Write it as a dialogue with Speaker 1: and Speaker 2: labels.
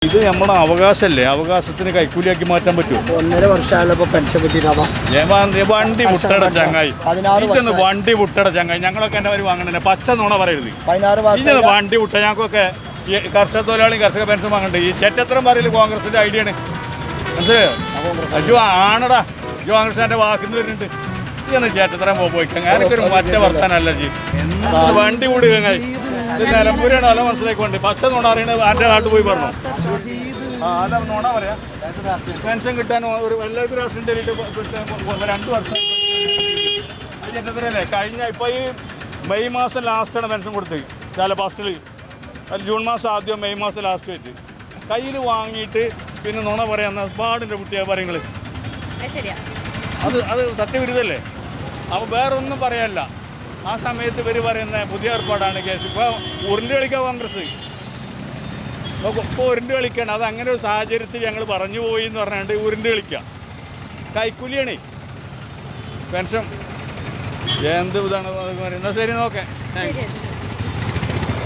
Speaker 1: ഇത് നമ്മുടെ അവകാശമല്ലേ, അവകാശത്തിന് കൈക്കൂലിയാക്കി മാറ്റാൻ പറ്റുമോ?
Speaker 2: 1.5 വർഷമായപ്പോൾ പെൻഷൻ കിട്ടിയിട്ടാവാം.
Speaker 1: വണ്ടി വിട്ടട ചങ്ങായി, ഇതൊന്ന് വണ്ടി വിട്ടട ചങ്ങായി. ഞങ്ങളൊക്കെ എൻ്റെ ഒരു വാങ്ങണേ പച്ച നുണ പറയരുത്.
Speaker 2: 16
Speaker 1: ഇതൊന്ന് വണ്ടി വിട്ട ഞങ്ങൾക്കൊക്കെ ഈ കർഷക തൊഴിലാളി കർഷക പെൻഷൻ വാങ്ങണ്ടേ. ഈ ചെറ്റത്രം പറയല് കോൺഗ്രസിന്റെ ഐഡിയ ആണ്, മനസ്സിലായോ? അജു ആണടാ, അജു കോൺഗ്രസിന്റെ വാക്കിന്ന് വരുന്നുണ്ട്. ഇതൊന്ന് ചേട്ടത്തരം പോയിക്കാം. ഞാനൊക്കെ ഒരു മറ്റേ വർത്താനല്ല ജി. വണ്ടി വിടുക ചങ്ങായി. ഇത് നിലമ്പൂരാണ്, അല്ല മനസ്സിലാക്കിക്കൊണ്ട്. പച്ച നുണ അറിയണത് എൻ്റെ നാട്ടിൽ പോയി പറഞ്ഞു. അല്ല നുണ പറയാം. പെൻഷൻ കിട്ടാൻ ഒരു എല്ലാവർക്കും രാഷ്ട്രീയം തരിയിട്ട് 2 വർഷം അത് ചേട്ടത്തരല്ലേ. കഴിഞ്ഞ ഇപ്പോൾ ഈ മെയ് മാസം ലാസ്റ്റാണ് പെൻഷൻ കൊടുത്തത്. ചില ഫസ്റ്റിൽ ജൂൺ മാസം ആദ്യം മെയ് മാസം ലാസ്റ്റ് വെച്ച് കയ്യിൽ വാങ്ങിയിട്ട് പിന്നെ നുണ പറയാന്ന പാടിൻ്റെ കുട്ടിയെ പറയുങ്ങൾ അത് സത്യവിരുദ്ധല്ലേ? അപ്പോൾ വേറൊന്നും പറയാനില്ല. ആ സമയത്ത് ഇവർ പറയുന്ന പുതിയ ഏർപ്പാടാണ് കേസ്. ഇപ്പോൾ ഉരുണ്ട് കളിക്കുക കോൺഗ്രസ്, ഇപ്പോൾ ഉരുണ്ട് കളിക്കുകയാണ്. അത് അങ്ങനെ ഒരു സാഹചര്യത്തിൽ ഞങ്ങൾ പറഞ്ഞു പോയി എന്ന് പറഞ്ഞാണ്ട് ഉരുണ്ട് കളിക്കുക. കൈക്കൂലിയാണേ പെൻഷൻ. എന്ത് ഇതാണ് പറയുന്നത്. ശരി, നോക്കേ.